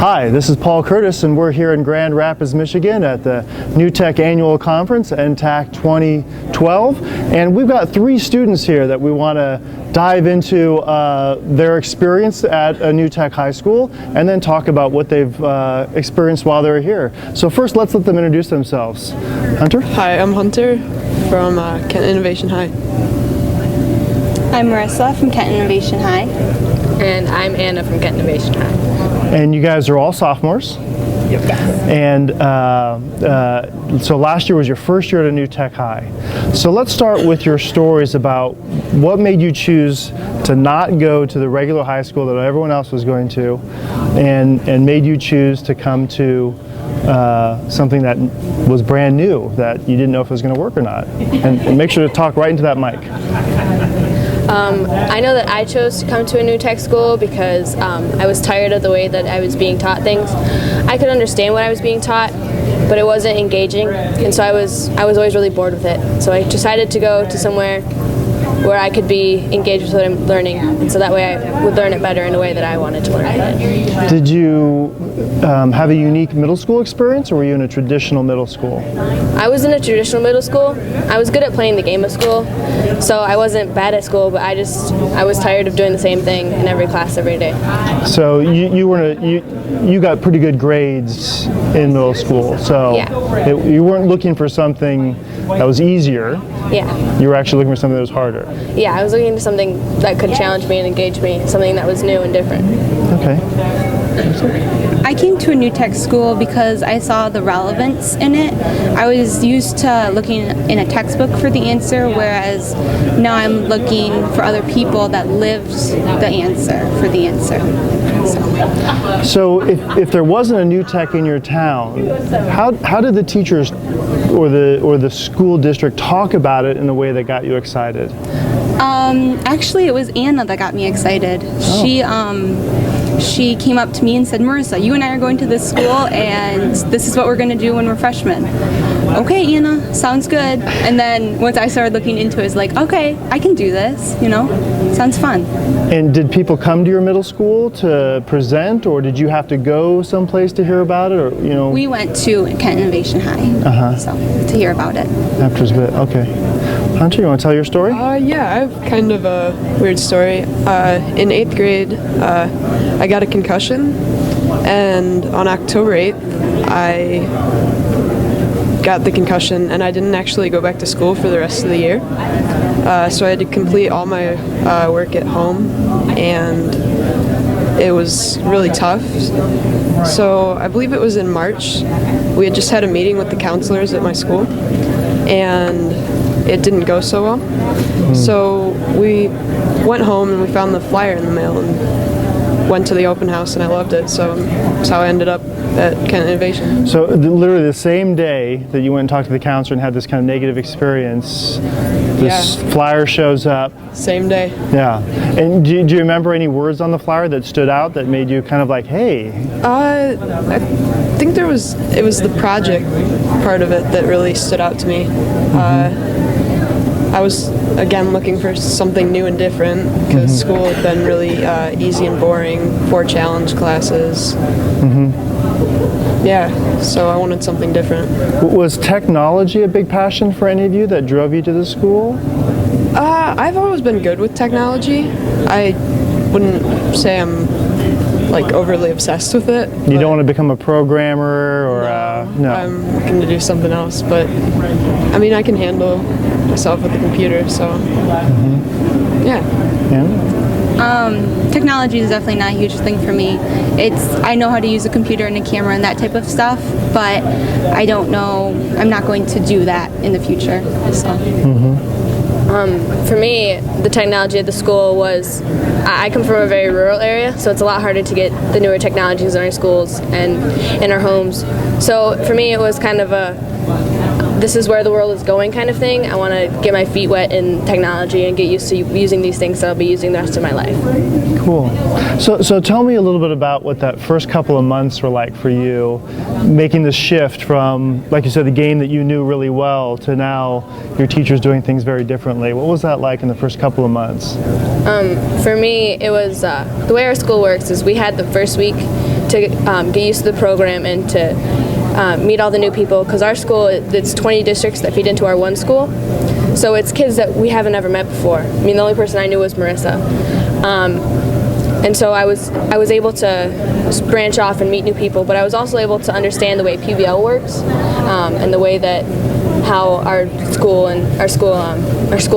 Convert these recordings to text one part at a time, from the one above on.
Hi, this is Paul Curtis, and we're here in Grand Rapids, Michigan at the NTAC Annual Conference, NTAC 2012. And we've got 3 students here that we want to dive into their experience at a NTAC high school and then talk about what they've experienced while they're here. So first, let's let them introduce themselves. Hunter? Hi, I'm Hunter from Kent Innovation High. I'm Marissa from Kent Innovation High. And I'm Anna from Kent Innovation High. And you guys are all sophomores. Yep. And so last year was your first year at a NTAC High. So let's start with your stories about what made you choose to not go to the regular high school that everyone else was going to, and made you choose to come to something that was brand new, that you didn't know if it was going to work or not. And make sure to talk right into that mic. I know that I chose to come to a NTAC school because I was tired of the way that I was being taught things. I could understand what I was being taught, but it wasn't engaging, and so I was always really bored with it. So I decided to go to somewhere where I could be engaged with what I'm learning, and so that way I would learn it better in a way that I wanted to learn it. Did you have a unique middle school experience, or were you in a traditional middle school? I was in a traditional middle school. I was good at playing the game of school, so I wasn't bad at school, but I was tired of doing the same thing in every class every day. So you got pretty good grades in middle school, so yeah. You weren't looking for something that was easier. Yeah. You were actually looking for something that was harder. Yeah, I was looking for something that could challenge me and engage me, something that was new and different. Okay. I came to a NTAC school because I saw the relevance in it. I was used to looking in a textbook for the answer, whereas now I'm looking for other people that lived the answer for the answer. So if there wasn't a NTAC in your town, how did the teachers or the school district talk about it in a way that got you excited? Actually, it was Anna that got me excited. Oh. She came up to me and said, "Marissa, you and I are going to this school, and this is what we're going to do when we're freshmen." Okay, Anna, sounds good. And then once I started looking into it, it's like, okay, I can do this, sounds fun. And did people come to your middle school to present, or did you have to go someplace to hear about it, or We went to Kent Innovation High, so to hear about it. After a bit, okay. Hunter, you want to tell your story? Yeah, I have kind of a weird story. In 8th grade, I got a concussion, and on October 8th, I got the concussion, and I didn't actually go back to school for the rest of the year. So I had to complete all my work at home, and it was really tough. So I believe it was in March. We had just had a meeting with the counselors at my school, and it didn't go so well. So we went home and we found the flyer in the mail and went to the open house, and I loved it. So that's how I ended up at Kent Innovation. So literally the same day that you went and talked to the counselor and had this kind of negative experience, this flyer shows up. Same day. Yeah. And do you remember any words on the flyer that stood out that made you kind of like, hey? I think it was the project part of it that really stood out to me. I was, again, looking for something new and different because school had been really easy and boring, 4 challenge classes. Yeah, so I wanted something different. Was technology a big passion for any of you that drove you to the school? I've always been good with technology. I wouldn't say I'm overly obsessed with it. You don't want to become a programmer or no? I'm looking to do something else, but I mean I can handle myself with the computer, so yeah. Technology is definitely not a huge thing for me. I know how to use a computer and a camera and that type of stuff, but I don't know, I'm not going to do that in the future. So. For me, the technology at the school was, I come from a very rural area, so it's a lot harder to get the newer technologies in our schools and in our homes. So for me, it was kind of this is where the world is going kind of thing. I want to get my feet wet in technology and get used to using these things that I'll be using the rest of my life. Cool. So tell me a little bit about what that first couple of months were like for you, making the shift from, like you said, the game that you knew really well to now your teacher's doing things very differently. What was that like in the first couple of months? For me, it was the way our school works is we had the first week to get used to the program and to meet all the new people, because our school, it's 20 districts that feed into our one school. So it's kids that we haven't ever met before. I mean, the only person I knew was Marissa. And so I was able to branch off and meet new people, but I was also able to understand the way PBL works, and the way that how our school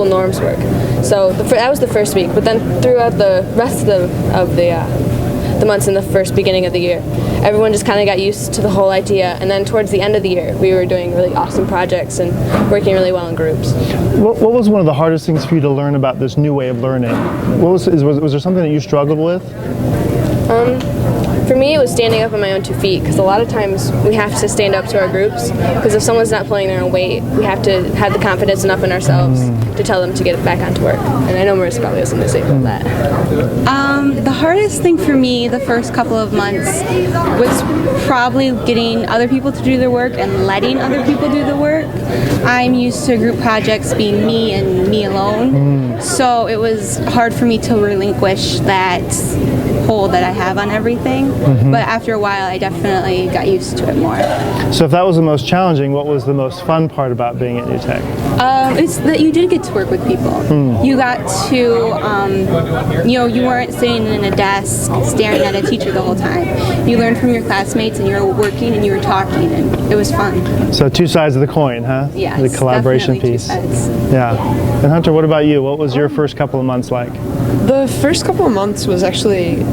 norms work. So that was the first week, but then throughout the rest of the months in the beginning of the year, everyone just kind of got used to the whole idea, and then towards the end of the year, we were doing really awesome projects and working really well in groups. What was one of the hardest things for you to learn about this new way of learning? Was there something that you struggled with? For me, it was standing up on my own 2 feet, because a lot of times we have to stand up to our groups, because if someone's not pulling their own weight, we have to have the confidence enough in ourselves to tell them to get back onto work. And I know Marissa probably has something to say about that. The hardest thing for me the first couple of months was probably getting other people to do their work and letting other people do the work. I'm used to group projects being me and me alone, so it was hard for me to relinquish that hold that I have on everything. But after a while, I definitely got used to it more. So if that was the most challenging, what was the most fun part about being at NTAC? It's that you did get to work with people. You got to, you weren't sitting in a desk staring at a teacher the whole time. You learned from your classmates, and you were working and you were talking, and it was fun. So two sides of the coin, huh? Yes, the collaboration definitely piece. 2 sides. Yeah. And Hunter, what about you? What was your first couple of months like? The first couple of months was actually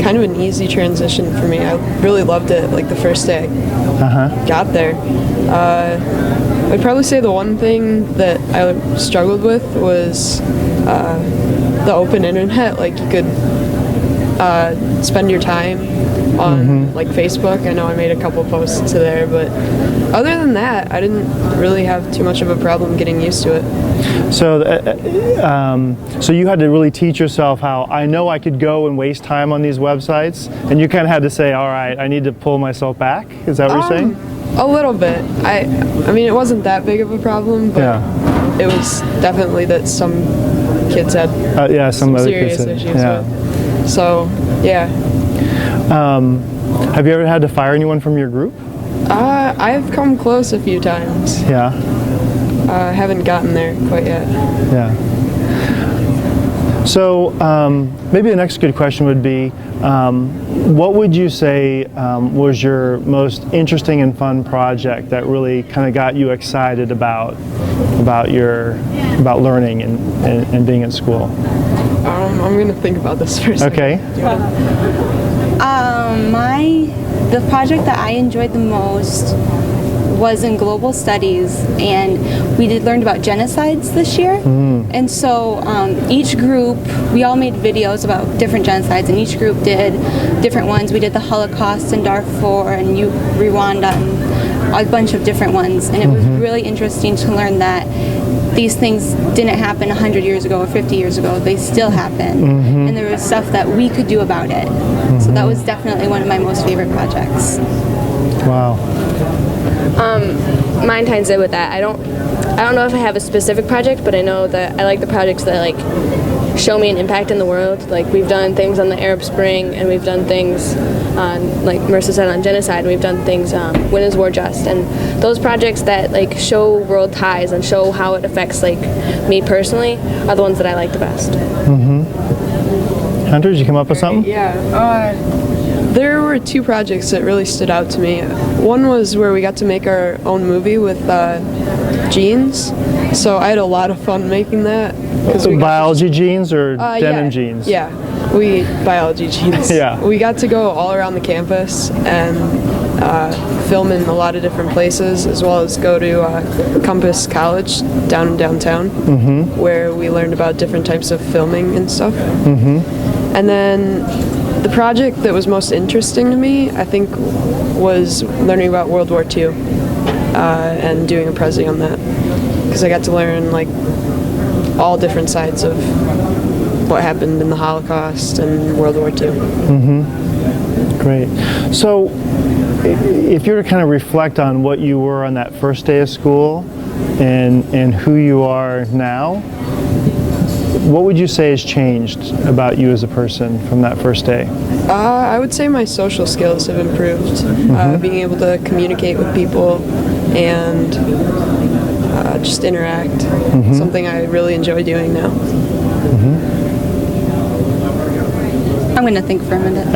kind of an easy transition for me. I really loved it, like the first day I got there. I'd probably say the one thing that I struggled with was the open internet. Like, you could spend your time on like Facebook. I know I made a couple posts to there, but other than that, I didn't really have too much of a problem getting used to it. So, so you had to really teach yourself how, I know I could go and waste time on these websites, and you kind of had to say, all right, I need to pull myself back. Is that what you're saying? A little bit. I mean, it wasn't that big of a problem, but it was definitely that some kids had some other serious kids issues with. So, yeah. Have you ever had to fire anyone from your group? I've come close a few times. Yeah. Haven't gotten there quite yet. Yeah. So maybe the next good question would be, what would you say was your most interesting and fun project that really kind of got you excited about learning and being at school? I'm gonna think about this for a second. Okay. The project that I enjoyed the most was in global studies, and we learned about genocides this year. And so each group, we all made videos about different genocides, and each group did different ones. We did the Holocaust in Darfur and Rwanda and a bunch of different ones, and it was really interesting to learn that these things didn't happen 100 years ago or 50 years ago. They still happen, and there was stuff that we could do about it. So that was definitely one of my most favorite projects. Wow. Mine ties in with that. I don't know if I have a specific project, but I know that I like the projects that like show me an impact in the world. Like, we've done things on the Arab Spring, and we've done things on, like Marissa said, on genocide, and we've done things when is war just, and those projects that like show world ties and show how it affects like me personally are the ones that I like the best. Hunter, did you come up with something? Yeah. There were two projects that really stood out to me. One was where we got to make our own movie with jeans. So I had a lot of fun making that. Biology jeans or denim jeans? Yeah, biology jeans. Yeah. We got to go all around the campus and film in a lot of different places, as well as go to Compass College down in downtown, where we learned about different types of filming and stuff. And then the project that was most interesting to me, I think, was learning about World War II and doing a prezi on that, because I got to learn like all different sides of what happened in the Holocaust and World War II. Great. So if you were to kind of reflect on what you were on that first day of school and who you are now, what would you say has changed about you as a person from that first day? I would say my social skills have improved. Being able to communicate with people and just interact. Something I really enjoy doing now. I'm going to think for a minute.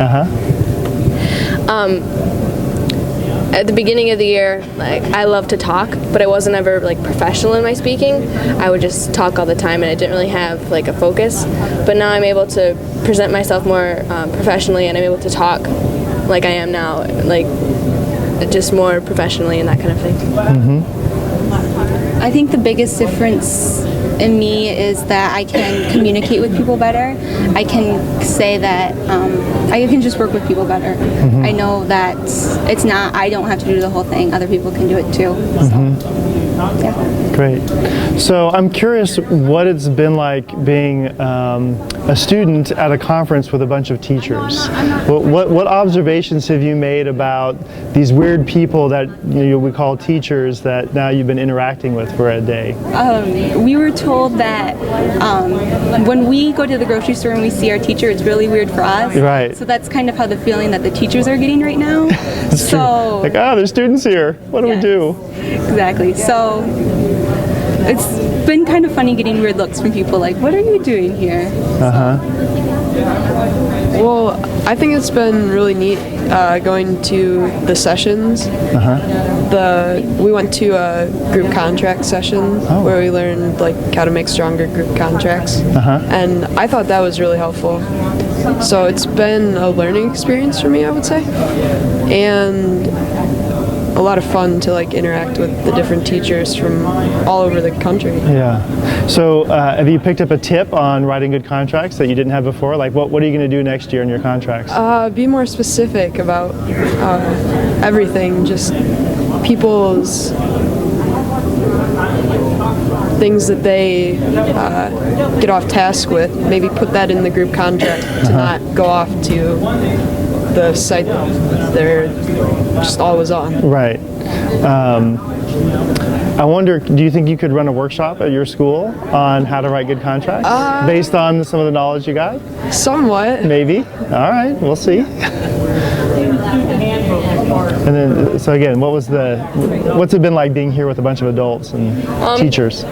At the beginning of the year, like, I love to talk, but I wasn't ever like professional in my speaking. I would just talk all the time, and I didn't really have like a focus. But now I'm able to present myself more professionally, and I'm able to talk like I am now, like just more professionally and that kind of thing. I think the biggest difference in me is that I can communicate with people better. I can say that I can just work with people better. I know that it's not, I don't have to do the whole thing. Other people can do it too. So, yeah. Great. So I'm curious what it's been like being a student at a conference with a bunch of teachers. What observations have you made about these weird people that we call teachers that now you've been interacting with for a day? We were told that when we go to the grocery store and we see our teacher, it's really weird for us. Right. So that's kind of how the feeling that the teachers are getting right now. So like, there's students here. What do we do? Exactly. So it's been kind of funny getting weird looks from people like, what are you doing here? Well, I think it's been really neat going to the sessions. We went to a group contract session where we learned like how to make stronger group contracts, and I thought that was really helpful. So it's been a learning experience for me, I would say, and a lot of fun to like interact with the different teachers from all over the country. Yeah. So have you picked up a tip on writing good contracts that you didn't have before? Like what are you going to do next year in your contracts? Be more specific about everything, just people's things that they get off task with. Maybe put that in the group contract to not go off to the site they're just always on. Right. I wonder, do you think you could run a workshop at your school on how to write good contracts based on some of the knowledge you got? Somewhat. Maybe. All right, we'll see. And then, so again, what's it been like being here with a bunch of adults and teachers?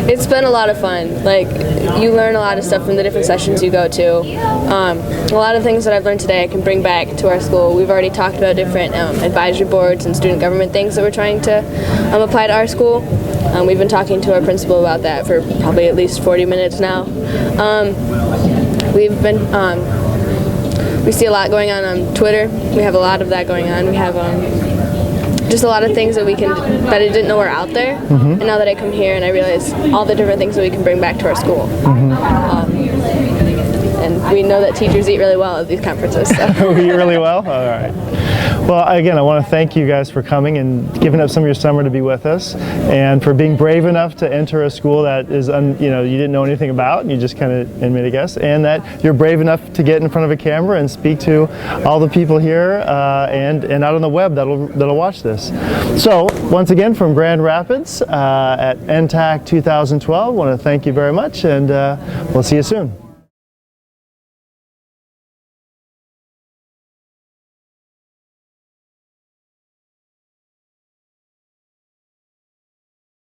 It's been a lot of fun. Like, you learn a lot of stuff from the different sessions you go to. A lot of things that I've learned today I can bring back to our school. We've already talked about different advisory boards and student government things that we're trying to apply to our school. We've been talking to our principal about that for probably at least 40 minutes now. We see a lot going on Twitter. We have a lot of that going on. We have just a lot of things that I didn't know were out there, and now that I come here and I realize all the different things that we can bring back to our school. And we know that teachers eat really well at these conferences. So. We eat really well? All right. Well, again, I want to thank you guys for coming and giving up some of your summer to be with us, and for being brave enough to enter a school that is, you didn't know anything about, and you just kind of made a guess, and that you're brave enough to get in front of a camera and speak to all the people here and out on the web that'll watch this. So, once again, from Grand Rapids at NTAC 2012, I want to thank you very much, and we'll see you soon.